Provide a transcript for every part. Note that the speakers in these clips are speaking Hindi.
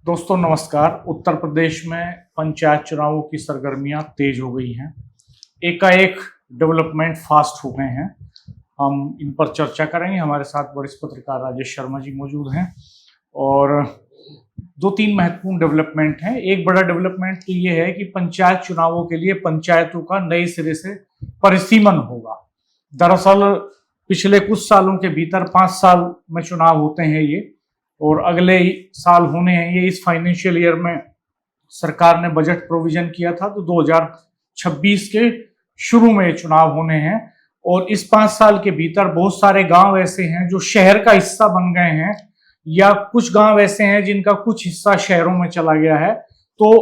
दोस्तों नमस्कार। उत्तर प्रदेश में पंचायत चुनावों की सरगर्मियां तेज हो गई हैं। एकाएक डेवलपमेंट फास्ट हो गए हैं। हम इन पर चर्चा करेंगे। हमारे साथ वरिष्ठ पत्रकार राजेश शर्मा जी मौजूद हैं और दो तीन महत्वपूर्ण डेवलपमेंट हैं। एक बड़ा डेवलपमेंट तो ये है कि पंचायत चुनावों के लिए पंचायतों का नए सिरे से परिसीमन होगा। दरअसल पिछले कुछ सालों के भीतर 5 साल में चुनाव होते हैं ये, और अगले साल होने हैं ये। इस फाइनेंशियल ईयर में सरकार ने बजट प्रोविजन किया था, तो 2026 के शुरू में चुनाव होने हैं। और इस 5 साल के भीतर बहुत सारे गांव ऐसे हैं जो शहर का हिस्सा बन गए हैं, या कुछ गांव ऐसे हैं जिनका कुछ हिस्सा शहरों में चला गया है। तो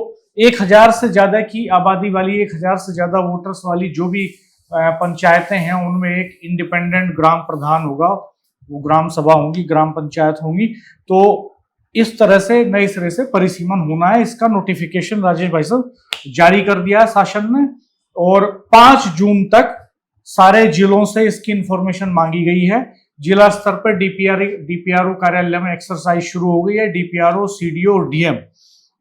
1000 से ज्यादा की आबादी वाली, 1000 से ज्यादा वोटर्स वाली जो भी पंचायतें हैं, उनमें एक इंडिपेंडेंट ग्राम प्रधान होगा, वो ग्राम सभा होंगी, ग्राम पंचायत होंगी। तो इस तरह से नए सिरे से परिसीमन होना है। इसका नोटिफिकेशन राजेश भाई साहब जारी कर दिया है शासन ने, और 5 जून तक सारे जिलों से इसकी इंफॉर्मेशन मांगी गई है। जिला स्तर पर डीपीआरओ कार्यालय में एक्सरसाइज शुरू हो गई है। डीपीआरओ, सीडीओ और डीएम,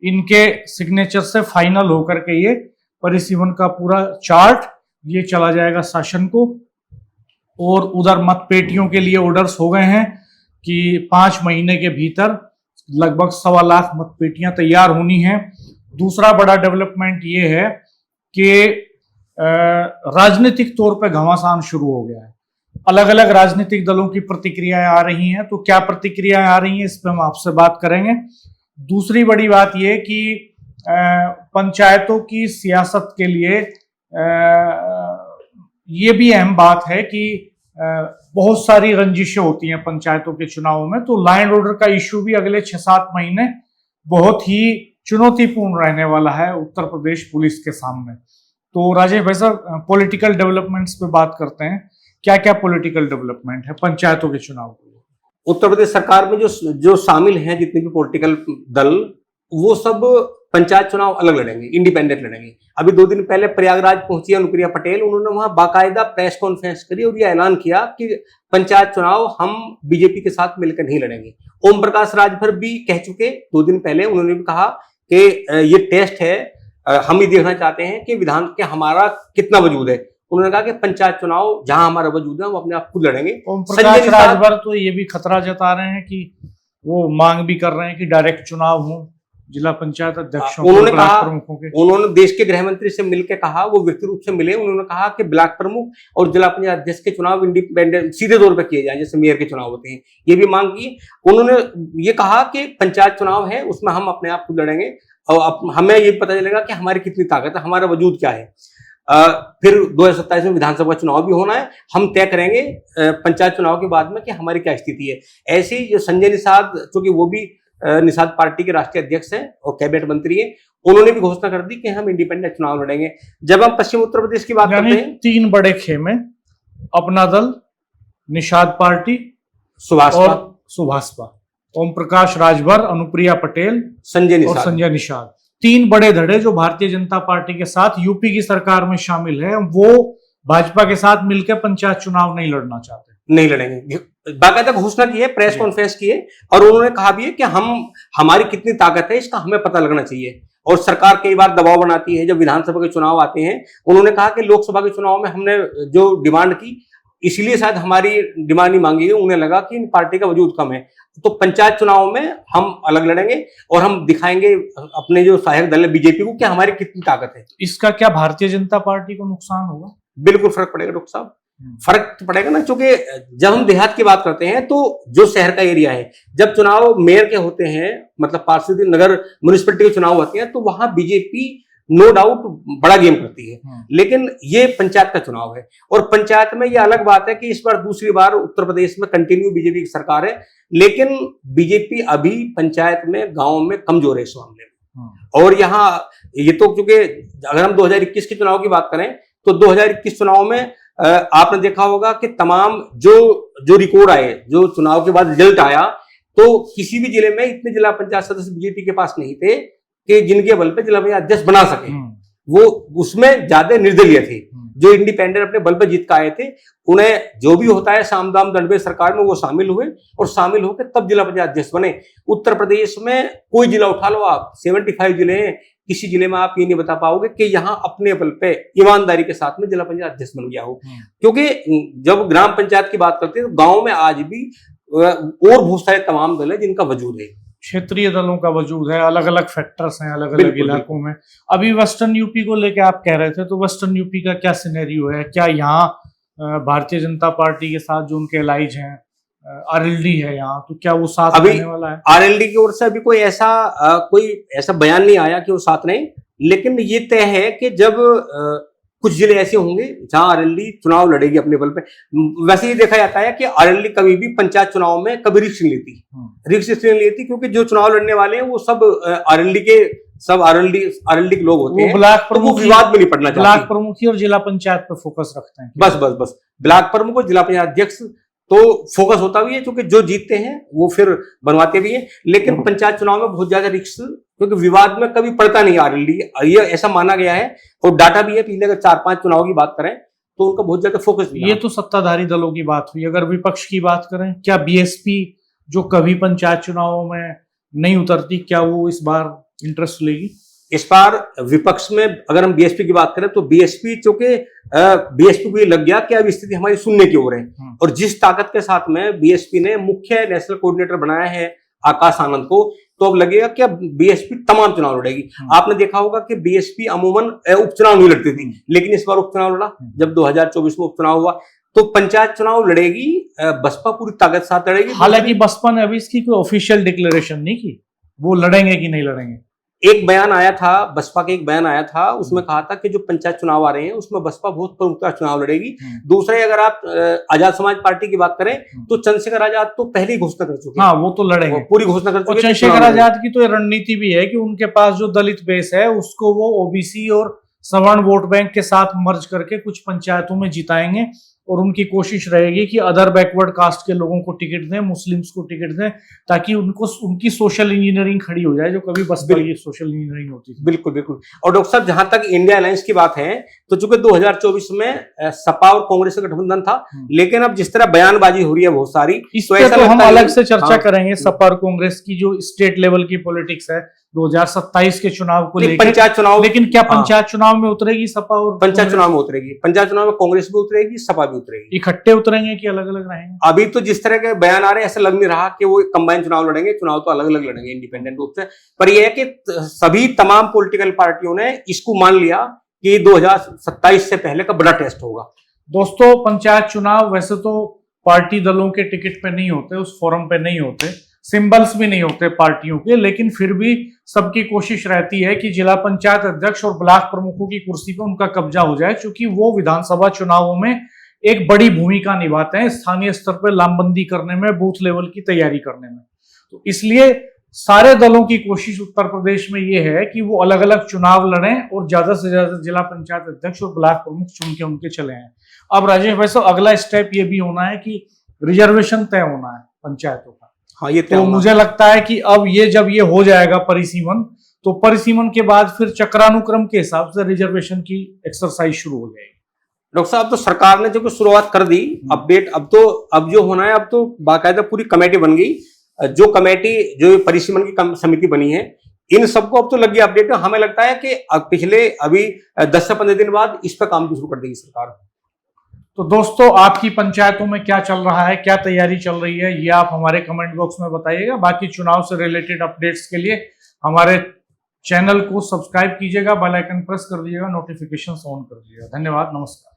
इनके सिग्नेचर से फाइनल होकर के ये परिसीमन का पूरा चार्ट ये चला जाएगा शासन को। और उधर मतपेटियों के लिए ऑर्डर्स हो गए हैं कि 5 महीने के भीतर लगभग 1.25 लाख मतपेटियां तैयार होनी हैं। दूसरा बड़ा डेवलपमेंट ये है कि राजनीतिक तौर पे घमासान शुरू हो गया है। अलग अलग राजनीतिक दलों की प्रतिक्रियाएं आ रही हैं। तो क्या प्रतिक्रियाएं आ रही हैं, इस पर हम आपसे बात करेंगे। दूसरी बड़ी बात यह कि पंचायतों की सियासत के लिए ये भी अहम बात है कि बहुत सारी रंजिशें होती हैं पंचायतों के चुनावों में। तो लॉ एंड ऑर्डर का इश्यू भी अगले 6-7 महीने बहुत ही चुनौतीपूर्ण रहने वाला है उत्तर प्रदेश पुलिस के सामने। तो राजेश भाई साहब, पॉलिटिकल डेवलपमेंट्स पे बात करते हैं। क्या क्या पॉलिटिकल डेवलपमेंट है पंचायतों के चुनाव के लिए? उत्तर प्रदेश सरकार में जो शामिल हैं जितने भी पॉलिटिकल दल, वो सब पंचायत चुनाव अलग लड़ेंगे, इंडिपेंडेंट लड़ेंगे। अभी 2 दिन पहले प्रयागराज पहुंची अनुप्रिया पटेल, उन्होंने वहां बाकायदा प्रेस कॉन्फ्रेंस करी और ये ऐलान किया कि पंचायत चुनाव हम बीजेपी के साथ मिलकर नहीं लड़ेंगे। ओम प्रकाश राजभर भी कह चुके 2 दिन पहले, उन्होंने भी कहा कि ये टेस्ट है, हम ये देखना चाहते हैं कि विधान के हमारा कितना वजूद है। उन्होंने कहा कि पंचायत चुनाव जहां हमारा वजूद है, हम अपने आप खुद लड़ेंगे। ओम प्रकाश राजभर तो ये भी खतरा जता रहे हैं कि वो मांग भी कर रहे हैं कि डायरेक्ट चुनाव हो जिला पंचायत अध्यक्षों, उन्होंने कहा, उन्होंने देश के गृह मंत्री से मिलकर कहा, वो व्यक्ति रूप से मिले, उन्होंने कहा कि ब्लॉक प्रमुख और जिला पंचायत अध्यक्ष के चुनाव इंडिपेंडेंट सीधे तौर पर किए जाए, जैसे मेयर के चुनाव होते हैं। ये भी मांग की। उन्होंने ये कहा कि पंचायत चुनाव है, उसमें हम अपने आप खुद लड़ेंगे और हमें ये पता चलेगा कि हमारी कितनी ताकत है, हमारा वजूद क्या है। फिर 2027 में विधानसभा चुनाव भी होना है, हम तय करेंगे पंचायत चुनाव के बाद में कि हमारी क्या स्थिति है। ऐसे ही जो संजय निषाद, क्योंकि वो भी निषाद पार्टी के राष्ट्रीय अध्यक्ष हैं और कैबिनेट मंत्री हैं, उन्होंने भी घोषणा कर दी कि हम इंडिपेंडेंट चुनाव लड़ेंगे। जब हम पश्चिम उत्तर प्रदेश की बात करते हैं, 3 बड़े खेमे, अपना दल, निषाद पार्टी, सुभाषपा, ओम प्रकाश राजभर, अनुप्रिया पटेल, संजय निषाद, 3 बड़े धड़े जो भारतीय जनता पार्टी के साथ यूपी की सरकार में शामिल है, वो भाजपा के साथ मिलकर पंचायत चुनाव नहीं लड़ना चाहते, नहीं लड़ेंगे। बाकायदा घोषणा की है, प्रेस कॉन्फ्रेंस की है, और उन्होंने कहा भी है कि हमारी कितनी ताकत है इसका हमें पता लगना चाहिए। और सरकार कई बार दबाव बनाती है जब विधानसभा के चुनाव आते हैं। उन्होंने कहा कि लोकसभा के चुनाव में हमने जो डिमांड की, इसलिए शायद हमारी डिमांड नहीं मांगी गई, उन्हें लगा कि इन पार्टी का वजूद कम है। तो पंचायत चुनाव में हम अलग लड़ेंगे और हम दिखाएंगे अपने जो सहायक दल है बीजेपी को कि हमारी कितनी ताकत है। इसका क्या भारतीय जनता पार्टी को नुकसान होगा? बिल्कुल फर्क पड़ेगा डॉक्टर साहब, फर्क पड़ेगा ना, क्योंकि जब हम देहात की बात करते हैं तो जो शहर का एरिया है, जब चुनाव मेयर के होते हैं, मतलब पार्षद नगर म्युनिसिपैलिटी के चुनाव होते हैं, तो वहां बीजेपी नो डाउट बड़ा गेम करती है। लेकिन ये पंचायत का चुनाव है, और पंचायत में ये अलग बात है कि इस बार दूसरी बार उत्तर प्रदेश में कंटिन्यू बीजेपी की सरकार है, लेकिन बीजेपी अभी पंचायत में, गांव में कमजोर है इस मामले में। और यहाँ ये तो, क्योंकि अगर हम 2021 के चुनाव की बात करें तो 2021 चुनाव में आपने देखा होगा कि तमाम जो रिकॉर्ड आए, जो चुनाव के बाद रिजल्ट आया, तो किसी भी जिले में इतने जिला पंचायत सदस्य बीजेपी के पास नहीं थे कि जिनके बल पे जिला पंचायत अध्यक्ष बना सके। वो उसमें ज्यादा निर्दलीय थे। जो इंडिपेंडेंट अपने बल पर जीत कर आए थे, उन्हें जो भी होता है साम दाम दंड में सरकार में वो शामिल हुए और शामिल होकर तब जिला पंचायत अध्यक्ष बने। उत्तर प्रदेश में कोई जिला उठा लो आप, 75 जिले हैं, किसी जिले में आप ये नहीं बता पाओगे कि यहाँ अपने बल पे ईमानदारी के साथ में जिला पंचायत अध्यक्ष बन गया हो। क्योंकि जब ग्राम पंचायत की बात करते हैं तो गांव में आज भी और बहुत सारे तमाम दल है जिनका वजूद है, क्षेत्रीय दलों का वजूद है, अलग अलग फैक्टर्स हैं अलग अलग इलाकों में। अभी वेस्टर्न यूपी को लेके आप कह रहे थे, तो वेस्टर्न यूपी का क्या सिनेरियो है? क्या यहाँ भारतीय जनता पार्टी के साथ जो उनके एलाइज हैं, आरएलडी है यहाँ, तो क्या वो साथ रहने वाला है? आरएलडी की ओर से अभी कोई ऐसा बयान नहीं आया कि वो साथ नहीं, लेकिन ये तय है कि जब कुछ जिले ऐसे होंगे जहां आरएलडी चुनाव लड़ेगी अपने बल पे। वैसे ये देखा जाता है कि आरएलडी कभी भी पंचायत चुनाव में कभी रिस्क नहीं लेती, क्योंकि जो चुनाव लड़ने वाले हैं वो सब आरएलडी के लोग होते हैं। ब्लॉक प्रमुख, वो विवाद में नहीं पड़ना चाहते। ब्लॉक प्रमुख और जिला पंचायत पे फोकस रखते हैं। बस ब्लॉक प्रमुख और जिला पंचायत अध्यक्ष तो फोकस होता भी है, क्योंकि जो जीतते हैं वो फिर बनवाते भी हैं। लेकिन पंचायत चुनाव में बहुत ज्यादा रिस्क, क्योंकि विवाद में कभी पड़ता नहीं आरएलडी, ये ऐसा माना गया है और डाटा भी है। पिछले अगर 4-5 चुनाव की बात करें तो उनका बहुत ज्यादा फोकस भी। ये तो सत्ताधारी दलों की बात हुई। अगर विपक्ष की बात करें, क्या बीएसपी जो कभी पंचायत चुनावों में नहीं उतरती, क्या वो इस बार इंटरेस्ट लेगी? इस बार विपक्ष में अगर हम बीएसपी की बात करें तो बीएसपी, चूंकि बीएसपी को ये लग गया कि अब स्थिति हमारी सुनने की ओर है, और जिस ताकत के साथ में बीएसपी ने मुख्य नेशनल कोऑर्डिनेटर बनाया है आकाश आनंद को, तो अब लगेगा कि अब बीएसपी तमाम चुनाव लड़ेगी। आपने देखा होगा कि बीएसपी अमूमन उपचुनाव नहीं लड़ती थी, लेकिन इस बार उपचुनाव लड़ा। जब 2024 में उपचुनाव हुआ तो पंचायत चुनाव लड़ेगी, बसपा पूरी ताकत के साथ लड़ेगी। हालांकि बसपा ने अभी इसकी कोई ऑफिशियल डिक्लेरेशन नहीं की, वो लड़ेंगे कि नहीं लड़ेंगे। एक बयान आया था, बसपा का एक बयान आया था, उसमें कहा था कि जो पंचायत चुनाव आ रहे हैं उसमें बसपा बहुत प्रमुखता चुनाव लड़ेगी। दूसरे, अगर आप आजाद समाज पार्टी की बात करें तो चंद्रशेखर आजाद तो पहले ही घोषणा कर चुके हैं। हाँ, वो तो लड़ेंगे, पूरी घोषणा कर चुके हैं। चंद्रशेखर आजाद की तो ये रणनीति भी है कि उनके पास जो दलित बेस है उसको वो ओबीसी और सवर्ण वोट बैंक के साथ मर्ज करके कुछ पंचायतों में जिताएंगे, और उनकी कोशिश रहेगी कि अदर बैकवर्ड कास्ट के लोगों को टिकट दें, मुस्लिम्स को टिकट दें, ताकि उनकी सोशल इंजीनियरिंग खड़ी हो जाए, जो कभी बसपा की सोशल इंजीनियरिंग होती थी। बिल्कुल। और डॉक्टर साहब, जहां तक इंडिया अलायंस की बात है, तो चूंकि 2024 में सपा और कांग्रेस का गठबंधन था, लेकिन अब जिस तरह बयानबाजी हो रही है बहुत सारी, इस पे तो हम अलग से चर्चा करेंगे। सपा और कांग्रेस की जो स्टेट लेवल की पॉलिटिक्स है 2027 के चुनाव को लेकर, पंचायत चुनाव, लेकिन क्या पंचायत चुनाव में उतरेगी सपा? और पंचायत चुनाव में उतरेगी, पंचायत चुनाव में कांग्रेस भी उतरेगी, सपा भी उतरेगी। इकट्ठे उतरेंगे कि अलग अलग रहेंगे? अभी तो जिस तरह के बयान आ रहे हैं, ऐसा लग नहीं रहा कि वो कंबाइन चुनाव लड़ेंगे। चुनाव तो अलग अलग लड़ेंगे इंडिपेंडेंट रूप से। पर यह है कि सभी तमाम पॉलिटिकल पार्टियों ने इसको मान लिया कि 2027 से पहले का बड़ा टेस्ट होगा। दोस्तों, पंचायत चुनाव वैसे तो पार्टी दलों के टिकट पे नहीं होते, उस फोरम पे नहीं होते, सिंबल्स भी नहीं होते पार्टियों के, लेकिन फिर भी सबकी कोशिश रहती है कि जिला पंचायत अध्यक्ष और ब्लॉक प्रमुखों की कुर्सी पे उनका कब्जा हो जाए, क्योंकि वो विधानसभा चुनावों में एक बड़ी भूमिका निभाते हैं स्थानीय स्तर पर लामबंदी करने में, बूथ लेवल की तैयारी करने में। तो इसलिए सारे दलों की कोशिश उत्तर प्रदेश में ये है कि वो अलग अलग चुनाव लड़ें और ज्यादा से ज्यादा जिला पंचायत अध्यक्ष और ब्लॉक प्रमुख चुन के उनके चले हैं। अब राजेश भाई साहब, अगला स्टेप ये भी होना है कि रिजर्वेशन तय होना है पंचायतों का। हाँ, ये तो मुझे लगता है कि अब जब ये हो जाएगा परिसीमन, तो परिसीमन के बाद फिर चक्रानुक्रम के हिसाब से रिजर्वेशन की एक्सरसाइज शुरू हो जाएगी। डॉक्टर साहब, तो सरकार ने जो शुरुआत कर दी अपडेट, अब जो होना है, अब तो बाकायदा पूरी कमेटी बन गई। जो कमेटी, जो परिसीमन की समिति बनी है, इन सबको अब तो लग गया अपडेट। हमें लगता है कि पिछले अभी 10 से 15 दिन बाद इस पर काम शुरू कर देगी सरकार। तो दोस्तों, आपकी पंचायतों में क्या चल रहा है, क्या तैयारी चल रही है, ये आप हमारे कमेंट बॉक्स में बताइएगा। बाकी चुनाव से रिलेटेड अपडेट्स के लिए हमारे चैनल को सब्सक्राइब कीजिएगा, बेल आइकन प्रेस कर दीजिएगा, नोटिफिकेशन ऑन कर दीजिएगा। धन्यवाद, नमस्कार।